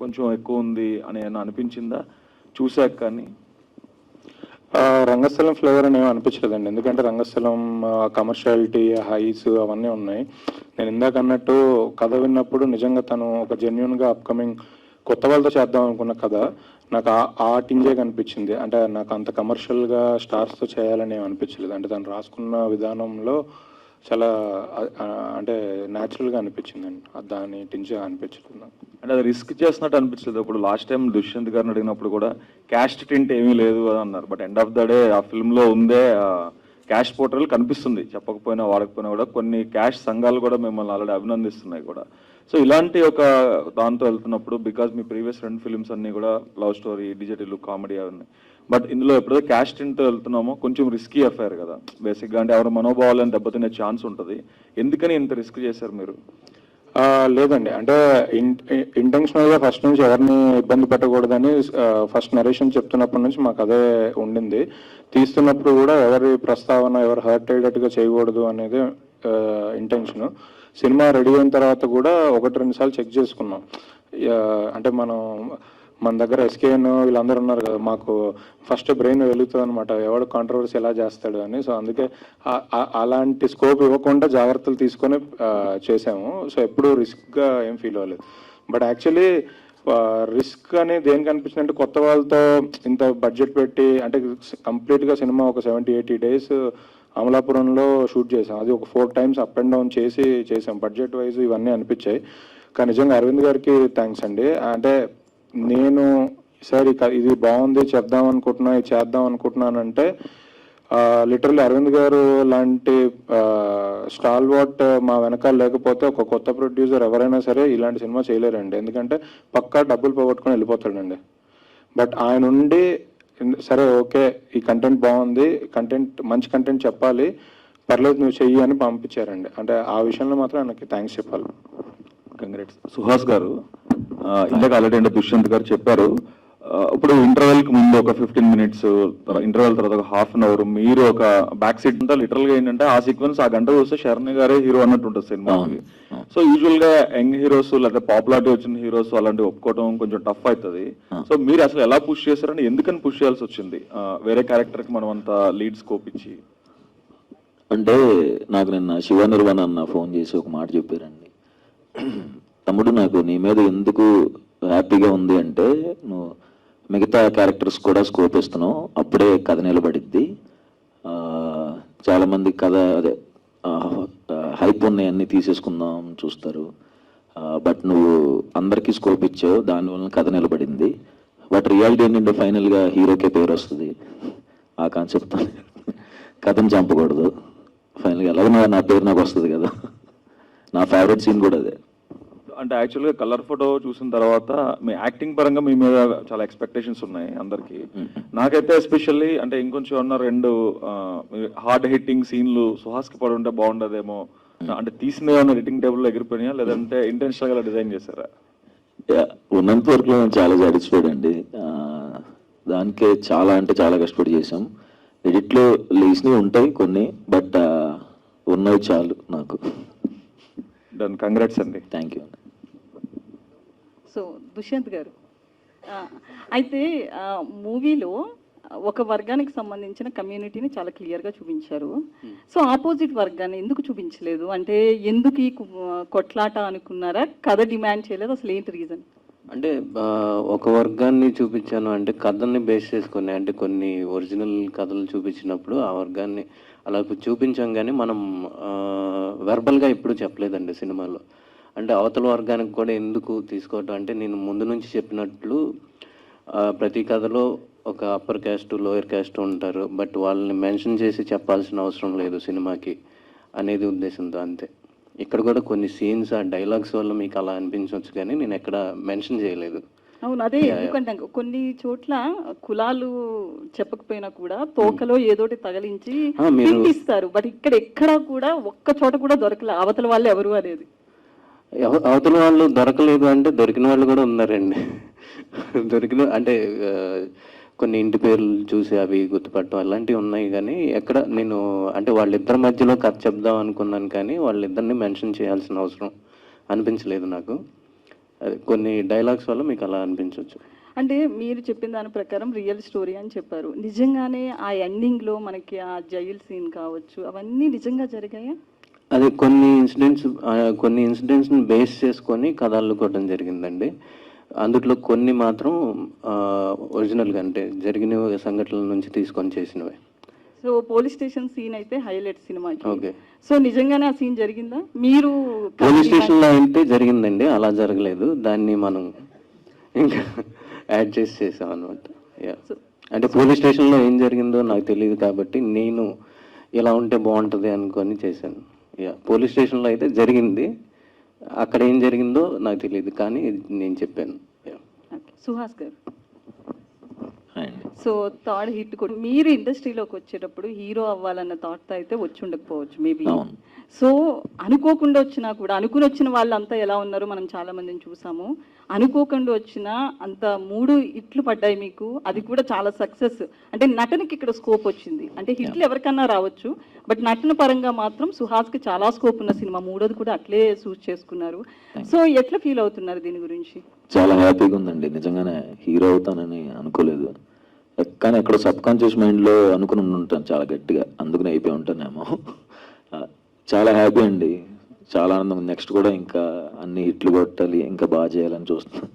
కొంచెం ఎక్కువ ఉంది అని ఏమైనా అనిపించిందా చూసాక? కానీ రంగస్థలం ఫ్లేవర్ అని ఏమీ అనిపించలేదండి. ఎందుకంటే రంగస్థలం కమర్షియాలిటీ హైస్ అవన్నీ ఉన్నాయి. నేను ఇందాక అన్నట్టు కథ విన్నప్పుడు నిజంగా తను ఒక జెన్యున్గా అప్కమింగ్ కొత్త వాళ్ళతో చేద్దాం అనుకున్న కథ నాకు ఆ టింజే కనిపించింది. అంటే నాకు అంత కమర్షియల్గా స్టార్స్తో చేయాలని ఏమి అనిపించలేదు. అంటే తను రాసుకున్న విధానంలో చాలా అంటే న్యాచురల్గా అనిపించిందండి. దాని టింజే అనిపించలేదు నాకు. అంటే అది రిస్క్ చేస్తున్నట్టు అనిపించలేదు. ఇప్పుడు లాస్ట్ టైం దుష్యంత్ గారిని అడిగినప్పుడు కూడా క్యాస్ట్ టింట్ ఏమీ లేదు అని అన్నారు. But end of the day ఆ ఫిల్మ్లో ఉందే క్యాష్ పోర్టల్ కనిపిస్తుంది. చెప్పకపోయినా వాడకపోయినా కూడా కొన్ని క్యాష్ సంఘాలు కూడా మిమ్మల్ని ఆల్రెడీ అభినందిస్తున్నాయి కూడా. సో ఇలాంటి ఒక దాంతో వెళ్తున్నప్పుడు, బికాజ్ మీ ప్రీవియస్ 2 ఫిల్మ్స్ అన్నీ కూడా లవ్ స్టోరీ, డిజిటల్ కామెడీ అవన్నీ, బట్ ఇందులో ఎప్పుడైతే క్యాష్ టింట్తో వెళ్తున్నామో కొంచెం రిస్కీ అఫైర్ కదా బేసిక్గా. అంటే ఎవరి మనోభావాలను దెబ్బతినే ఛాన్స్ ఉంటుంది. ఎందుకని ఇంత రిస్క్ చేశారు మీరు? లేదండి, అంటే ఇంటెన్షనల్గా ఫస్ట్ నుంచి ఎవరిని ఇబ్బంది పెట్టకూడదని ఫస్ట్ నరేషన్ చెప్తున్నప్పటి నుంచి మాకు అదే ఉండింది. తీస్తున్నప్పుడు కూడా ఎవరి ప్రస్తావన ఎవరు హర్ట్ అయ్యేటట్టుగా చేయకూడదు అనేది ఇంటెన్షన్. సినిమా రెడీ అయిన తర్వాత కూడా 1-2 సార్లు చెక్ చేసుకున్నాం. అంటే మన దగ్గర ఎస్కేఎన్ వీళ్ళందరూ ఉన్నారు కదా, మాకు ఫస్ట్ బ్రెయిన్ వెలుగుతుంది అనమాట, ఎవడు కాంట్రవర్సీ ఎలా చేస్తాడు అని. సో అందుకే అలాంటి స్కోప్ ఇవ్వకుండా జాగ్రత్తలు తీసుకొని చేసాము. సో ఎప్పుడూ రిస్క్గా ఏం ఫీల్ అవ్వలేదు. బట్ యాక్చువల్లీ రిస్క్ అని దేనికి అనిపించింది అంటే, కొత్త వాళ్ళతో ఇంత బడ్జెట్ పెట్టి అంటే కంప్లీట్గా సినిమా ఒక 70-80 డేస్ అమలాపురంలో షూట్ చేసాం. అది ఒక 4 టైమ్స్ అప్ అండ్ డౌన్ చేసాం. బడ్జెట్ వైజ్ ఇవన్నీ అనిపించాయి. కానీ నిజంగా అరవింద్ గారికి థ్యాంక్స్ అండి. అంటే నేను సార్ ఇది బాగుంది చెప్దాం అనుకుంటున్నా, ఇది చేద్దాం అనుకుంటున్నానంటే లిటరల్లీ అరవింద్ గారు లాంటి స్టాల్ వాట్ మా వెనకాల లేకపోతే ఒక కొత్త ప్రొడ్యూసర్ ఎవరైనా సరే ఇలాంటి సినిమా చేయలేరండి. ఎందుకంటే పక్కా డబ్బులు పోగొట్టుకొని వెళ్ళిపోతాడండి. బట్ ఆయన ఉండి సరే ఓకే ఈ కంటెంట్ బాగుంది, మంచి కంటెంట్ చెప్పాలి, పర్లేదు నువ్వు చెయ్యి అని పంపించారండి. అంటే ఆ విషయంలో మాత్రం ఆయనకి థ్యాంక్స్ చెప్పాలి. కంగ్రాట్స్. సుహాస్ గారు, ఇందాక ఆల్రెడీ అంటే దుష్యంత్ గారు చెప్పారు, ఇప్పుడు ఇంటర్వెల్కి ముందు ఒక 15 మినిట్స్, ఇంటర్వెల్ తర్వాత ఒక ½ అన్ అవర్ మీరు ఒక బ్యాక్ సీట్ అంతా లిటరల్గా ఏంటంటే ఆ సీక్వెన్స్ ఆ గంట చూస్తే శరణ్ గారే హీరో అన్నట్టు ఉంటుంది సినిమాకి. సో యూజువల్గా యంగ్ హీరోస్ లేదా పాపులారిటీ వచ్చిన హీరోస్ అలాంటివి ఒప్పుకోవడం కొంచెం టఫ్ అవుతుంది. సో మీరు అసలు ఎలా పుష్ చేశారని, ఎందుకని పుష్ చేయాల్సి వచ్చింది వేరే క్యారెక్టర్కి మనం అంత లీడ్ స్కోప్ ఇచ్చి? అంటే నాకు నిన్న శివ నిర్వాణ అన్న ఫోన్ చేసి ఒక మాట చెప్పారండి, తమ్ముడు నాకు నీ మీద ఎందుకు హ్యాపీగా ఉంది అంటే నువ్వు మిగతా క్యారెక్టర్స్ కూడా స్కోప్ ఇస్తున్నావు, అప్పుడే కథ నిలబడిద్ది. చాలామంది కథ అదే హైప్ ఉన్నాయన్నీ తీసేసుకుందాం చూస్తారు, బట్ నువ్వు అందరికీ స్కోప్ ఇచ్చావు, దానివల్ల కథ నిలబడింది. బట్ రియాలిటీ ఏంటంటే ఫైనల్గా హీరోకే పేరు వస్తుంది. ఆ కాన్సెప్ట్ కథను చంపకూడదు, ఫైనల్గా ఎలాగో నా పేరు నాకు వస్తుంది కదా. నా ఫేవరెట్ సీన్ కూడా అదే. అంటే యాక్చువల్గా కలర్ ఫోటో చూసిన తర్వాత మీ యాక్టింగ్ పరంగా మీ మీద చాలా ఎక్స్పెక్టేషన్స్ ఉన్నాయి అందరికి. నాకైతే ఎస్పెషల్లీ అంటే ఇంకొంచెం ఉన్న 2 హార్డ్ హిట్టింగ్ సీన్లు సుహాస్కి పడి ఉంటే బాగుండదేమో. అంటే తీసిన ఏమన్నా ఎడిటింగ్ టేబుల్లో ఎగిరిపోయినాయా లేదంటే ఇంటెన్షనల్గా డిజైన్ చేశారా? ఉన్నంత వరకు నేను చాలా సాటిస్ఫైడ్ అండి. దానికే చాలా అంటే చాలా కష్టపడి చేసాం. ఎడిట్లో లేసినవి ఉంటాయి కొన్ని, బట్ ఉన్నవి చాలు నాకు. దాని కంగ్రాట్స్ అండి. Thank you. సో దుష్యంత్ గారు, అయితే మూవీలో ఒక వర్గానికి సంబంధించిన కమ్యూనిటీని చాలా క్లియర్గా చూపించారు. సో ఆపోజిట్ వర్గాన్ని ఎందుకు చూపించలేదు? అంటే ఎందుకు ఈ కొట్లాట అనుకున్నారా? కథ డిమాండ్ చేయలేదు? అసలు ఏంటి రీజన్? అంటే ఒక వర్గాన్ని చూపించాను అంటే కథల్ని బేస్ చేసుకుని, అంటే కొన్ని ఒరిజినల్ కథలు చూపించినప్పుడు ఆ వర్గాన్ని అలా చూపించాం, కానీ మనం వెర్బల్గా ఎప్పుడు చెప్పలేదండి సినిమాలో. అంటే అవతల వర్గానికి కూడా ఎందుకు తీసుకోవటం అంటే, నేను ముందు నుంచి చెప్పినట్లు ప్రతి కథలో ఒక అప్పర్ క్యాస్ట్ లోయర్ క్యాస్ట్ ఉంటారు, బట్ వాళ్ళని మెన్షన్ చేసి చెప్పాల్సిన అవసరం లేదు సినిమాకి అనేది ఉద్దేశంతో. అంతే. ఇక్కడ కూడా కొన్ని సీన్స్ ఆ డైలాగ్స్ వల్ల మీకు అలా అనిపించవచ్చు, కానీ నేను ఎక్కడ మెన్షన్ చేయలేదు. అవును, అదే. ఎందుకంటే కొన్ని చోట్ల కులాలు చెప్పకపోయినా కూడా తోకలో ఏదోటి తగిలించి ఇస్తారు, బట్ ఇక్కడ ఎక్కడా కూడా ఒక్క చోట కూడా దొరకలే అవతల వాళ్ళు ఎవరు అనేది. అవతల వాళ్ళు దొరకలేదు అంటే దొరికిన వాళ్ళు కూడా ఉన్నారండి. దొరికిన అంటే కొన్ని ఇంటి పేర్లు చూసి అవి గుర్తుపట్టడం అలాంటివి ఉన్నాయి, కానీ ఎక్కడ నేను అంటే వాళ్ళిద్దరి మధ్యలో కథ చెప్దాం అనుకున్నాను, కానీ వాళ్ళిద్దరిని మెన్షన్ చేయాల్సిన అవసరం అనిపించలేదు నాకు. అదే కొన్ని డైలాగ్స్ వల్ల మీకు అలా అనిపించవచ్చు. అంటే మీరు చెప్పిన దాని ప్రకారం రియల్ స్టోరీ అని చెప్పారు. నిజంగానే ఆ ఎండింగ్లో మనకి ఆ జైల్ సీన్ కావచ్చు అవన్నీ నిజంగా జరిగాయా? అదే కొన్ని ఇన్సిడెంట్స్ని బేస్ చేసుకొని కథ అల్లుకోవడం జరిగిందండి. అందులో కొన్ని మాత్రం ఒరిజినల్గా అంటే జరిగిన సంఘటనల నుంచి తీసుకొని చేసినవే. సో పోలీస్ స్టేషన్ సీన్ అయితే హైలైట్ సినిమాకి. ఓకే. సో నిజంగానే ఆ సీన్ జరిగిందా? మీరు పోలీస్ స్టేషన్లో అయితే జరిగిందండి, అలా జరగలేదు. దాన్ని మనం ఇంకా యాడ్ చేసాం అనమాట. అంటే పోలీస్ స్టేషన్లో ఏం జరిగిందో నాకు తెలియదు కాబట్టి నేను ఇలా ఉంటే బాగుంటుంది అనుకొని చేశాను. పోలీస్ స్టేషన్లో అయితే జరిగింది, అక్కడ ఏం జరిగిందో నాకు తెలియదు కానీ నేను చెప్పాను. సుహాస్ గారు, అండి సో థర్డ్ హిట్ కూడా మీరు ఇండస్ట్రీలోకి వచ్చేటప్పుడు హీరో అవ్వాలన్న థాట్తో అయితే వచ్చి ఉండకపోవచ్చు మేబీ. అవును. సో అనుకోకుండా వచ్చినా కూడా, అనుకుని వచ్చిన వాళ్ళంతా ఎలా ఉన్నారో మనం చాలా మందిని చూసాము. అనుకోకుండా వచ్చిన అంత 3 హిట్లు పడ్డాయి మీకు, అది కూడా చాలా సక్సెస్. అంటే నటనకి ఇక్కడ స్కోప్ వచ్చింది. అంటే హిట్లు ఎవరికన్నా రావచ్చు, బట్ నటన పరంగా మాత్రం సుహాస్కి చాలా స్కోప్ ఉన్న సినిమా. 3వది కూడా అట్లే చూస్ చేసుకున్నారు. సో ఎట్లా ఫీల్ అవుతున్నారు దీని గురించి? చాలా హ్యాపీగా ఉందండి. నిజంగానే హీరో అవుతానని అనుకోలేదు, కానీ ఎక్కడ సబ్ కాన్షియస్ మైండ్లో అనుకుని ఉంటాను చాలా గట్టిగా, అందుకని అయిపోయి ఉంటానేమో. చాలా హ్యాపీ అండి, చాలా ఆనందం. నెక్స్ట్ కూడా ఇంకా అన్ని హిట్లు కొట్టాలి, ఇంకా బాగా చేయాలని చూస్తున్నాను.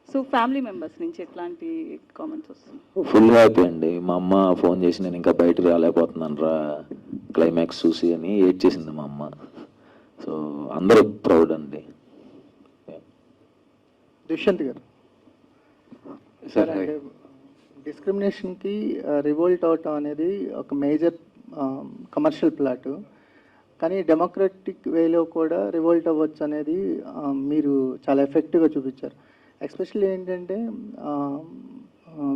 సో ఫ్యామిలీ మెంబర్స్ నుంచి ఎట్లాంటి కామెంట్స్ వస్తుంది? ఫుల్ హ్యాపీ అండి. మా అమ్మ ఫోన్ చేసి నేను ఇంకా బయటకు రాలేకపోతున్నాను రా క్లైమాక్స్ చూసి అని ఏడ్ చేసింది మా అమ్మ. సో అందరూ ప్రౌడ్ అండి. దుష్యంత్ గారు, సార్ డిస్క్రిమినేషన్కి రివోల్ట్ అవటం అనేది ఒక మేజర్ కమర్షియల్ ప్లాట్, కానీ డెమోక్రటిక్ వేలో కూడా రివోల్ట్ అవ్వచ్చు అనేది మీరు చాలా ఎఫెక్టివ్గా చూపించారు. ఎస్పెషల్లీ ఏంటంటే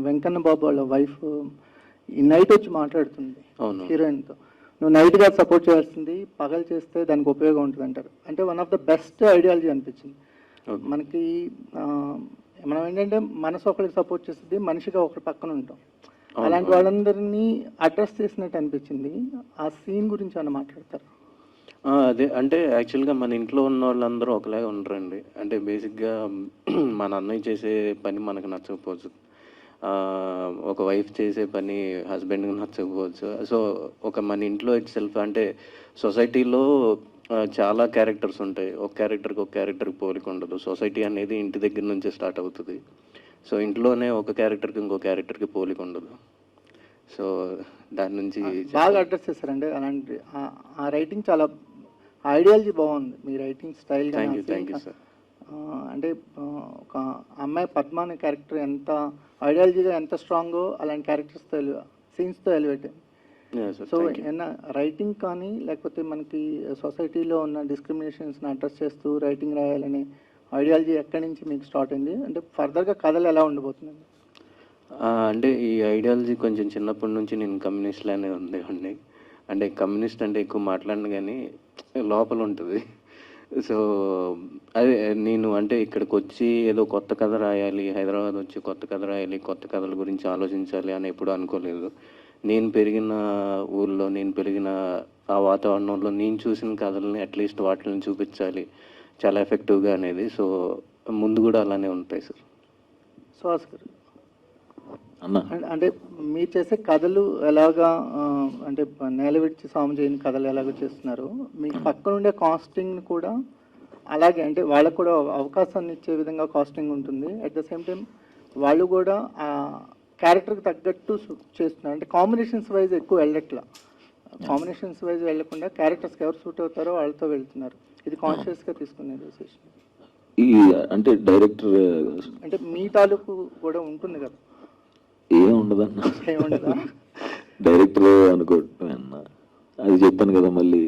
వెంకన్న బాబు వాళ్ళ వైఫ్ ఈ నైట్ వచ్చి మాట్లాడుతుంది అవును. హీరోయిన్తో, నువ్వు నైట్గా సపోర్ట్ చేయాల్సింది, పగలు చేస్తే దానికి ఉపయోగం ఉంటుంది అంటారు. అంటే one of the best ideology అనిపించింది మనకి. మనం ఏంటంటే మనసు ఒకరికి సపోర్ట్ చేస్తుంది, మనిషిగా ఒకరి పక్కన ఉంటాం. అలాంటి వాళ్ళందరినీ అడ్రస్ చేసినట్టు అనిపించింది. ఆ సీన్ గురించి ఏమైనా మాట్లాడతారు? అదే అంటే యాక్చువల్గా మన ఇంట్లో ఉన్న వాళ్ళందరూ ఒకలాగా ఉండరండి. అంటే బేసిక్గా మన అన్నయ్య చేసే పని మనకు నచ్చకపోవచ్చు, ఒక వైఫ్ చేసే పని హస్బెండ్కి నచ్చకపోవచ్చు. సో మన ఇంట్లో ఇట్ సెల్ఫ్ అంటే సొసైటీలో చాలా క్యారెక్టర్స్ ఉంటాయి. ఒక క్యారెక్టర్కి పోలిక ఉండదు. సొసైటీ అనేది ఇంటి దగ్గర నుంచే స్టార్ట్ అవుతుంది. సో ఇంట్లోనే ఒక క్యారెక్టర్కి ఇంకో క్యారెక్టర్కి పోలిక ఉండదు. సో దాని నుంచి బాగా అడ్రస్ చేశారండి. అలాంటి ఆ రైటింగ్ చాలా ఐడియాలజీ బాగుంది, మీ writing style. Thank you sir. అంటే ఒక అమ్మాయి పద్మ అనే క్యారెక్టర్ ఎంత ఐడియాలజీగా ఎంత స్ట్రాంగో అలాంటి క్యారెక్టర్స్తో సీన్స్తో ఎలివేట్ అయింది. సో ఏమన్నా రైటింగ్ కానీ లేకపోతే మనకి సొసైటీలో ఉన్న డిస్క్రిమినేషన్స్ని అడ్రస్ చేస్తూ రైటింగ్ రాయాలనే ఐడియాలజీ ఎక్కడి నుంచి మీకు స్టార్ట్ అయింది? అంటే ఫర్దర్గా కథలు ఎలా ఉండబోతుందండి? అంటే ఈ ఐడియాలజీ కొంచెం చిన్నప్పటి నుంచి నేను కమ్యూనిస్ట్లానే ఉండేవాడిని. అంటే కమ్యూనిస్ట్ అంటే ఎక్కువ మాట్లాడను కానీ లోపల ఉంటుంది. సో అదే నేను అంటే ఇక్కడికి వచ్చి ఏదో కొత్త కథ రాయాలి, హైదరాబాద్ వచ్చి కొత్త కథ రాయాలి, కొత్త కథల గురించి ఆలోచించాలి అని ఎప్పుడు అనుకోలేదు. నేను పెరిగిన ఊళ్ళో, నేను పెరిగిన ఆ వాతావరణంలో నేను చూసిన కథలని అట్లీస్ట్ వాటిని చూపించాలి చాలా ఎఫెక్టివ్గా అనేది. సో ముందు కూడా అలానే ఉంటాయి సార్. సుహాస్ గారు, అన్న అంటే మీరు చేసే కథలు ఎలాగా అంటే నేల విడిచి సాము చేయని కథలు ఎలాగో చేస్తున్నారు, మీ పక్కన ఉండే కాస్టింగ్ కూడా అలాగే అంటే వాళ్ళకు కూడా అవకాశాన్ని ఇచ్చే విధంగా కాస్టింగ్ ఉంటుంది. అట్ ద సేమ్ టైం వాళ్ళు కూడా ఆ క్యారెక్టర్కి తగ్గట్టు చేస్తున్నారు. అంటే కాంబినేషన్స్ వైజ్ ఎక్కువ వెళ్ళట్లా, కాంబినేషన్స్ వైజ్ వెళ్ళకుండా క్యారెక్టర్స్కి ఎవరు సూట్ అవుతారో వాళ్ళతో వెళ్తున్నారు. ఇది కాన్షియస్గా తీసుకునే డెసిషన్. ఈ అంటే డైరెక్టర్ అంటే మీ తాలూకు కూడా ఉంటుంది కదా? ఏం ఉండదన్న, ఏముండదా? డైరెక్టర్ అనుకోవటమే అన్న. అది చెప్పాను కదా, మళ్ళీ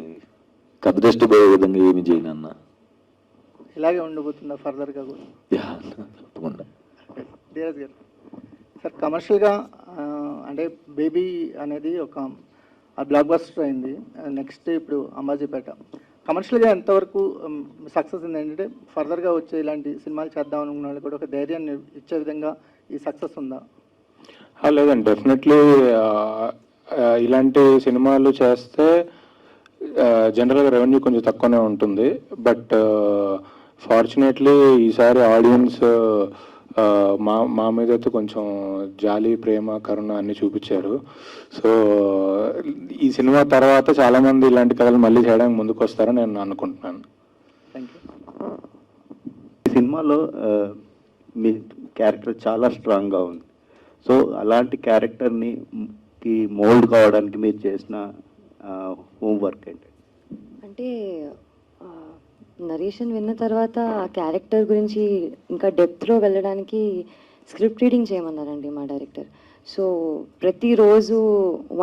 కథ టెస్ట్ పోయే విధంగా ఏమి చేయను అన్న. ఇలాగే ఉండబోతుందా ఫర్దర్గా కూడా? తప్పకుండా. ధీరజ్ గారు, సార్ కమర్షియల్గా అంటే బేబీ అనేది ఒక బ్లాక్ బస్టర్ అయింది. నెక్స్ట్ ఇప్పుడు అంబాజీపేట కమర్షియల్గా ఎంతవరకు సక్సెస్ ఉంది? ఏంటంటే ఫర్దర్గా వచ్చే ఇలాంటి సినిమాలు చేద్దాం అనుకున్న వాళ్ళు కూడా ఒక ధైర్యాన్ని ఇచ్చే విధంగా ఈ సక్సెస్ ఉందా? లేదండి, డెఫినెట్లీ ఇలాంటి సినిమాలు చేస్తే జనరల్గా రెవెన్యూ కొంచెం తక్కువనే ఉంటుంది. బట్ ఫార్చునేట్లీ ఈసారి ఆడియన్స్ మా మీద అయితే కొంచెం జాలి, ప్రేమ, కరుణ అన్ని చూపించారు. సో ఈ సినిమా తర్వాత చాలామంది ఇలాంటి కథలు మళ్ళీ చేయడానికి ముందుకు వస్తారని నేను అనుకుంటున్నాను. Thank you. ఈ సినిమాలో మీ క్యారెక్టర్ చాలా స్ట్రాంగ్గా ఉంది. సో అలాంటి క్యారెక్టర్ని మోల్డ్ కావడానికి మీరు చేసిన హోంవర్క్ ఏంటి? అంటే నరేషన్ విన్న తర్వాత ఆ క్యారెక్టర్ గురించి ఇంకా డెప్త్లో వెళ్ళడానికి స్క్రిప్ట్ రీడింగ్ చేయమన్నారండి మా డైరెక్టర్. సో ప్రతిరోజు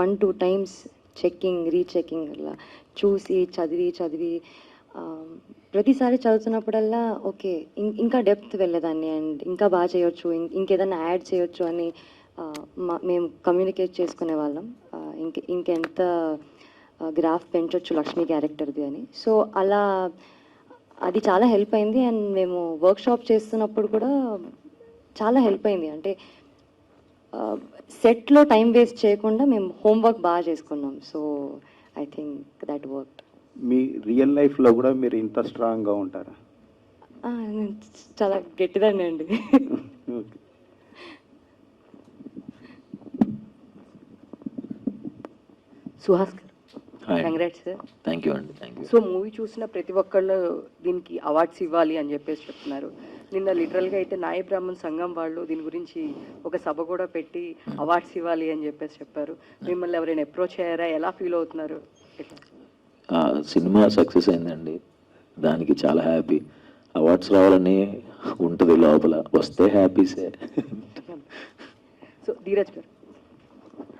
1-2 టైమ్స్ చెక్కింగ్, రీచెక్కింగ్ అలా చూసి చదివి ప్రతిసారి చదువుతున్నప్పుడల్లా ఓకే ఇంకా డెప్త్ వెళ్ళేదాన్ని అండ్ ఇంకా బాగా చేయొచ్చు, ఇంకేదైనా యాడ్ చేయొచ్చు అని మేము కమ్యూనికేట్ చేసుకునే వాళ్ళం. ఇంకెంత గ్రాఫ్ పెంచొచ్చు లక్ష్మి క్యారెక్టర్ది అని. సో అలా అది చాలా హెల్ప్ అయింది. అండ్ మేము వర్క్షాప్ చేస్తున్నప్పుడు కూడా చాలా హెల్ప్ అయింది. అంటే సెట్లో టైం వేస్ట్ చేయకుండా మేము హోంవర్క్ బాగా చేసుకున్నాం. So I think that work. Me real లైఫ్లో కూడా మీరు ఇంత స్ట్రాంగ్గా ఉంటారా? చాలా గట్టిదండి అండి. ఓకే. సుహాస్ గారు, hi. Congrats sir. Thank you అండి, థ్యాంక్ యూ. సో మూవీ చూసిన ప్రతి ఒక్కళ్ళు దీనికి అవార్డ్స్ ఇవ్వాలి అని చెప్పేసి చెప్తున్నారు. నిన్న లిటరల్గా అయితే నాయ బ్రాహ్మణ్ సంఘం వాళ్ళు దీని గురించి ఒక సభ కూడా పెట్టి అవార్డ్స్ ఇవ్వాలి అని చెప్పేసి చెప్పారు. మిమ్మల్ని ఎవరైనా అప్రోచ్ అయ్యారా? ఎలా ఫీల్ అవుతున్నారు? సినిమా సక్సెస్ అయిందండి, దానికి చాలా హ్యాపీ. అవార్డ్స్ రావాలని ఉంటుంది లోపల, వస్తే హ్యాపీసే. సో ధీరజ్ గారు,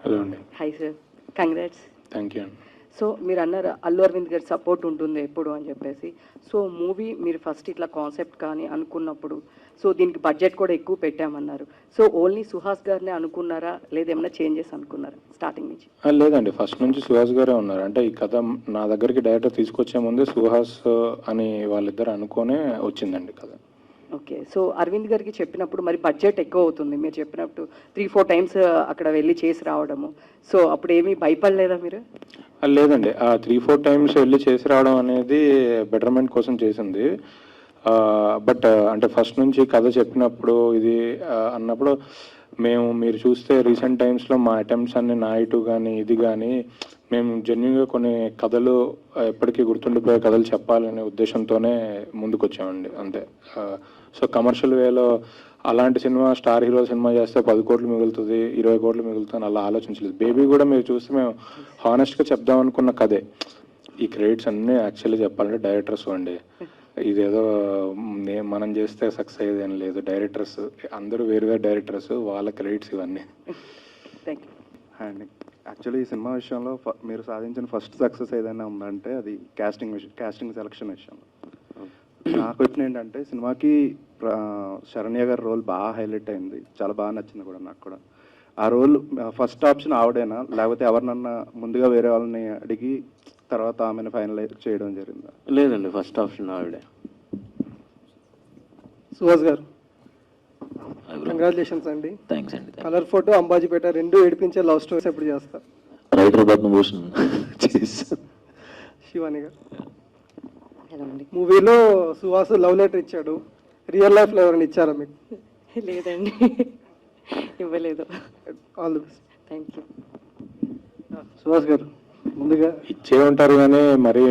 హలో అండి. Hi sir, congrats. Thank you అండి. సో మీరు అన్నారు అల్లు అరవింద్ గారి సపోర్ట్ ఉంటుంది ఎప్పుడు అని చెప్పేసి. సో మూవీ మీరు ఫస్ట్ ఇట్లా కాన్సెప్ట్ కానీ అనుకున్నప్పుడు సో దీనికి బడ్జెట్ కూడా ఎక్కువ పెట్టామన్నారు. సో ఓన్లీ సుహాస్ గారినే అనుకున్నారా లేదా ఏమైనా చేంజెస్ అనుకున్నారా స్టార్టింగ్ నుంచి? లేదండి, ఫస్ట్ నుంచి సుహాస్ గారే ఉన్నారు. అంటే ఈ కథ నా దగ్గరికి డైరెక్టర్ తీసుకొచ్చే ముందే సుహాస్ అని వాళ్ళిద్దరు అనుకోనే వచ్చిందండి కథ. ఓకే. సో అరవింద్ గారికి చెప్పినప్పుడు మరి బడ్జెట్ ఎక్కువ అవుతుంది, మీరు చెప్పినట్టు 3-4 టైమ్స్ అక్కడ వెళ్ళి చేసి రావడము. సో అప్పుడు ఏమీ భయపడలేదా మీరు? లేదండి, ఆ 3-4 టైమ్స్ వెళ్ళి చేసి రావడం అనేది బెటర్మెంట్ కోసం చేసింది. బట్ అంటే ఫస్ట్ నుంచి కథ చెప్పినప్పుడు ఇది అన్నప్పుడు మీరు చూస్తే రీసెంట్ టైమ్స్లో మా అటెంప్ట్స్ అన్ని నాయిటు కానీ ఇది కానీ మేము జెన్యున్గా కొన్ని కథలు ఎప్పటికీ గుర్తుండిపోయే కథలు చెప్పాలనే ఉద్దేశంతోనే ముందుకు వచ్చామండి, అంతే. సో కమర్షియల్ వేలో అలాంటి సినిమా స్టార్ హీరో సినిమా చేస్తే 10 కోట్లు మిగులుతుంది, 20 కోట్లు మిగులుతుంది అలా ఆలోచించలేదు. బేబీ కూడా మీరు చూస్తే మేము హానెస్ట్గా చెప్దాం అనుకున్న కథే. ఈ క్రెడిట్స్ అన్నీ యాక్చువల్లీ చెప్పాలంటే డైరెక్టర్స్ అండి. ఇదేదో మనం చేస్తే సక్సెస్ అయ్యేది ఏం లేదు. డైరెక్టర్స్ అందరూ వేరు డైరెక్టర్స్, వాళ్ళ క్రెడిట్స్ ఇవన్నీ. Thank you. అండ్ యాక్చువల్లీ ఈ సినిమా విషయంలో మీరు సాధించిన ఫస్ట్ సక్సెస్ ఏదైనా ఉందంటే అది కాస్టింగ్ సెలక్షన్ విషయంలో. నాకు వచ్చిన ఏంటంటే సినిమాకి శరణ్య గారి రోల్ బాగా హైలైట్ అయింది, చాలా బాగా నచ్చింది కూడా నాకు కూడా. ఆ రోల్ ఫస్ట్ ఆప్షన్ ఆవిడేనా లేకపోతే ఎవరినన్నా ముందుగా వేరే వాళ్ళని అడిగి తర్వాత ఆమెను ఫైనలైజ్ చేయడం జరిగిందా? లేదండి, ఫస్ట్ ఆప్షన్ ఆవిడే. సుహాస్ గారు, కంగ్రాచులేషన్స్ అండి. థ్యాంక్స్ అండి. కలర్ ఫోటో, అంబాజీపేట రెండు ఏడిపించే లవ్ స్టోరీస్ ఎప్పుడు చేస్తారు? రైటర్ పద్మభూషణ్ చేశాను. శివాని గారు, హలో అండి. మూవీలో సుహాస్ లవ్ లెటర్ ఇచ్చాడు, రియల్ లైఫ్లో ఎవరైనా ఇచ్చారా మీకు? లేదండి, ఇవ్వలేదు. All the best. Thank you. Suhas గారు, ముందుగా ఇచ్చే ఉంటారు కానీ మరి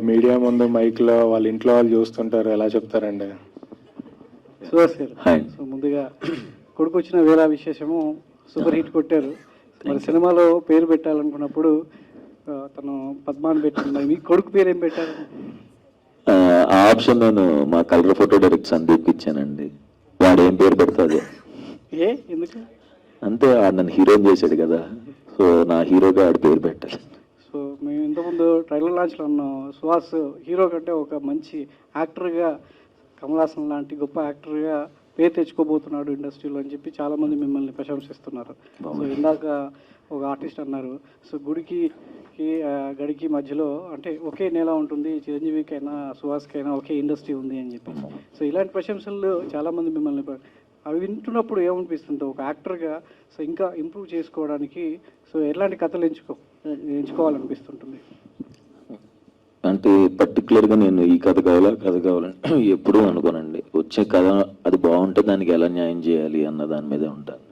మీడియా ముందు మైక్లో వాళ్ళ ఇంట్లో వాళ్ళు చూస్తుంటారు, ఎలా చెప్తారండి? సుహాస్ గారు, హాయ్. సో ముందుగా కొడుకు వచ్చిన వేళ విశేషము సూపర్ హిట్ కొట్టారు. మరి సినిమాలో పేరు పెట్టాలనుకున్నప్పుడు తను పద్మాన్ పెట్టింది, మీ కొడుకు పేరు ఏం పెట్టారు? ఆ ఆప్షన్ నేను మా కలర్ ఫోటో డైరెక్ట్ సందీప్ ఇచ్చానండి. వాడు ఏం పేరు పెడతాడు ఎందుకు? అంతే, వాడు నన్ను హీరోని చేశాడు కదా, సో నా హీరోగా ఆడు పేరు పెట్టాలి. సో మేము ఇంతకుముందు ట్రైలర్ లాంచ్లో ఉన్నాం, సుహాస్ హీరో కంటే ఒక మంచి యాక్టర్గా, కమల్ హాసన్ లాంటి గొప్ప యాక్టర్గా పేరు తెచ్చుకోబోతున్నాడు ఇండస్ట్రీలో అని చెప్పి చాలామంది మిమ్మల్ని ప్రశంసిస్తున్నారు. సో ఇందాక ఒక ఆర్టిస్ట్ అన్నారు, సో గుడికి గడికి మధ్యలో అంటే ఒకే నేల ఉంటుంది, చిరంజీవికైనా సుహాస్కైనా ఒకే ఇండస్ట్రీ ఉంది అని చెప్పి. సో ఇలాంటి ప్రశంసలు చాలామంది మిమ్మల్ని అవి వింటున్నప్పుడు ఏమనిపిస్తుంది ఒక యాక్టర్గా? సో ఇంకా ఇంప్రూవ్ చేసుకోవడానికి సో ఎలాంటి కథలు ఎంచుకోవాలనిపిస్తుంటుంది? అంటే పర్టికులర్గా నేను ఈ కథ కావాలని ఎప్పుడూ అనుకోనండి. వచ్చే కథ అది బాగుంటే దానికి ఎలా న్యాయం చేయాలి అన్న దాని మీదే ఉంటాను.